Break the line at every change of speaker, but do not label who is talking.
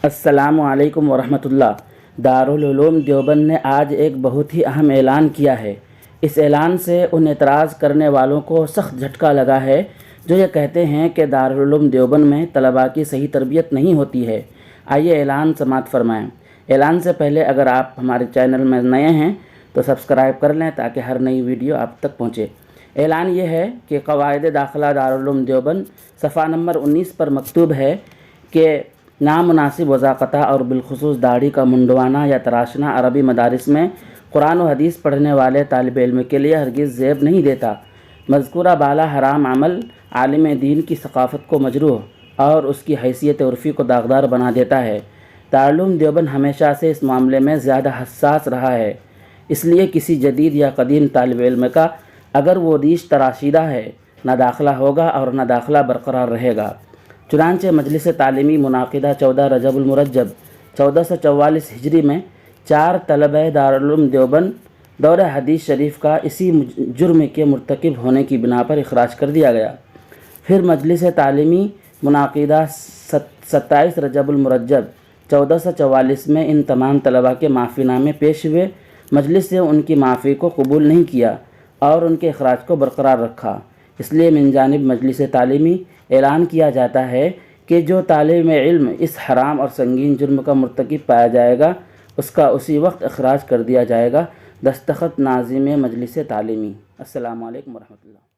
السلام علیکم ورحمۃ اللہ۔ دارالعلوم دیوبند نے آج ایک بہت ہی اہم اعلان کیا ہے۔ اس اعلان سے ان اعتراض کرنے والوں کو سخت جھٹکا لگا ہے جو یہ کہتے ہیں کہ دارالعلوم دیوبند میں طلباء کی صحیح تربیت نہیں ہوتی ہے۔ آئیے اعلان سماعت فرمائیں۔ اعلان سے پہلے اگر آپ ہمارے چینل میں نئے ہیں تو سبسکرائب کر لیں تاکہ ہر نئی ویڈیو آپ تک پہنچے۔ اعلان یہ ہے کہ قواعد داخلہ دارالعلوم دیوبند صفحہ نمبر 19 پر مکتوب ہے کہ نامناسب وضاقتہ اور بالخصوص داڑھی کا منڈوانا یا تراشنا عربی مدارس میں قرآن و حدیث پڑھنے والے طالب علم کے لیے ہرگز زیب نہیں دیتا۔ مذکورہ بالا حرام عمل عالم دین کی ثقافت کو مجروح اور اس کی حیثیت عرفی کو داغدار بنا دیتا ہے۔ دارالعلوم دیوبند ہمیشہ سے اس معاملے میں زیادہ حساس رہا ہے، اس لیے کسی جدید یا قدیم طالب علم کا اگر وہ ریش تراشیدہ ہے نہ داخلہ ہوگا اور نہ داخلہ برقرار رہے گا۔ چنانچہ مجلس تعلیمی منعقدہ 14 رجب المرجب 1444 ہجری میں 4 طلبہ دارالعلوم دیوبند دورہ حدیث شریف کا اسی جرم کے مرتکب ہونے کی بنا پر اخراج کر دیا گیا۔ پھر مجلس تعلیمی منعقدہ 27 رجب المرجب 1444 میں ان تمام طلباء کے معافی نامے پیش ہوئے۔ مجلس نے ان کی معافی کو قبول نہیں کیا اور ان کے اخراج کو برقرار رکھا۔ اس لیے من جانب مجلس تعلیمی اعلان کیا جاتا ہے کہ جو طالب علم اس حرام اور سنگین جرم کا مرتکب پایا جائے گا اس کا اسی وقت اخراج کر دیا جائے گا۔ دستخط ناظم مجلس تعلیمی۔ السلام علیکم ورحمۃ اللہ۔